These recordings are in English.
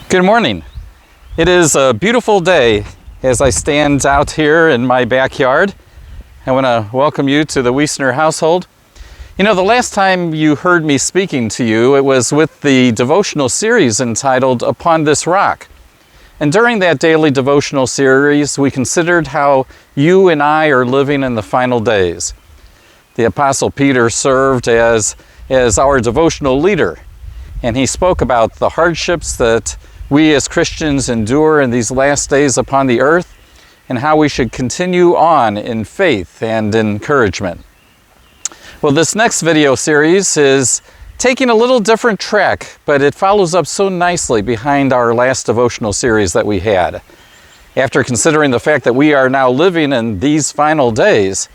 Good morning. It is a beautiful day as I stand out here in my backyard. I want to welcome you to the Wiesner household. You know, the last time you heard me speaking to you, it was with the devotional series entitled Upon This Rock. And during that daily devotional series, we considered how you and I are living in the final days. The Apostle Peter served as our devotional leader, and he spoke about the hardships that we as Christians endure in these last days upon the earth, and how we should continue on in faith and encouragement. Well, this next video series is taking a little different track, but it follows up so nicely behind our last devotional series that we had. After considering the fact that we are now living in these final days,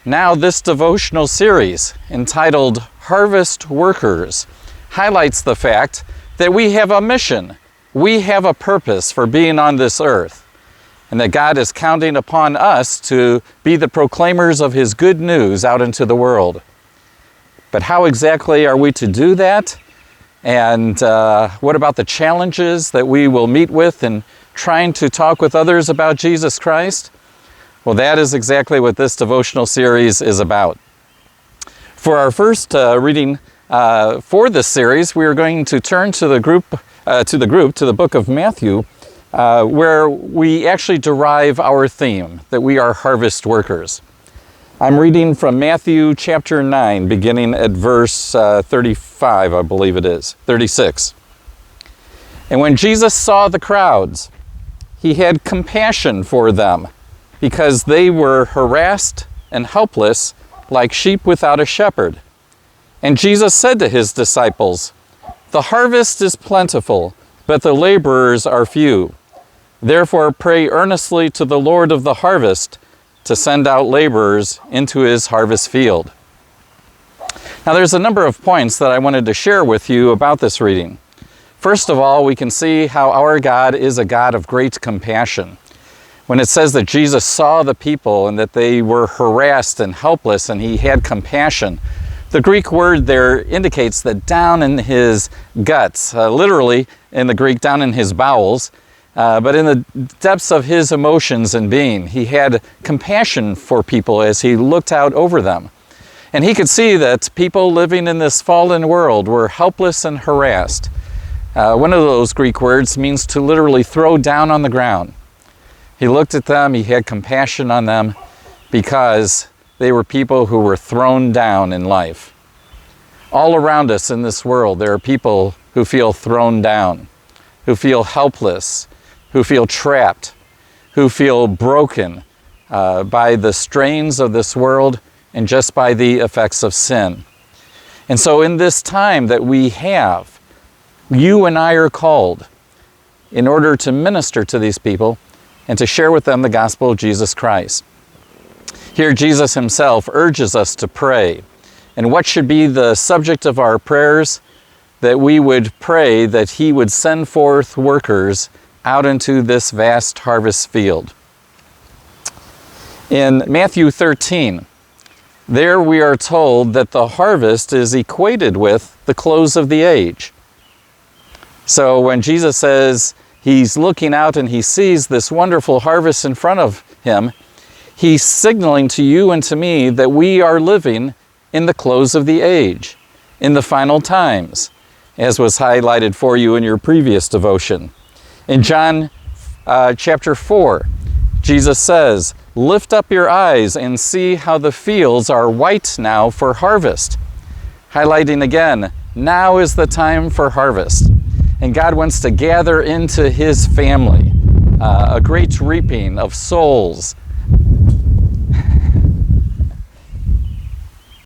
now this devotional series, entitled Harvest Workers, highlights the fact that we have a mission. We have a purpose for being on this earth, and that God is counting upon us to be the proclaimers of His good news out into the world. But how exactly are we to do that? And what about the challenges that we will meet with in trying to talk with others about Jesus Christ? Well, that is exactly what this devotional series is about. For our first reading for this series, we are going to turn to the book of Matthew, where we actually derive our theme, that we are harvest workers. I'm reading from Matthew chapter 9, beginning at verse 35, I believe it is, 36. And when Jesus saw the crowds, He had compassion for them, because they were harassed and helpless, like sheep without a shepherd. And Jesus said to His disciples, "The harvest is plentiful, but the laborers are few. Therefore pray earnestly to the Lord of the harvest to send out laborers into His harvest field." Now there's a number of points that I wanted to share with you about this reading. First of all, we can see how our God is a God of great compassion. When it says that Jesus saw the people and that they were harassed and helpless and He had compassion, the Greek word there indicates that down in His guts, literally in the Greek, down in His bowels, but in the depths of His emotions and being, He had compassion for people as He looked out over them. And He could see that people living in this fallen world were helpless and harassed. One of those Greek words means to literally throw down on the ground. He looked at them, He had compassion on them, because they were people who were thrown down in life. All around us in this world, there are people who feel thrown down, who feel helpless, who feel trapped, who feel broken by the strains of this world and just by the effects of sin. And so in this time that we have, you and I are called in order to minister to these people and to share with them the gospel of Jesus Christ. Here Jesus Himself urges us to pray. And what should be the subject of our prayers? That we would pray that He would send forth workers out into this vast harvest field. In Matthew 13, there we are told that the harvest is equated with the close of the age. So when Jesus says He's looking out and He sees this wonderful harvest in front of Him, He's signaling to you and to me that we are living in the close of the age, in the final times, as was highlighted for you in your previous devotion. In John chapter 4, Jesus says, "Lift up your eyes and see how the fields are white now for harvest." Highlighting again, now is the time for harvest. And God wants to gather into His family a great reaping of souls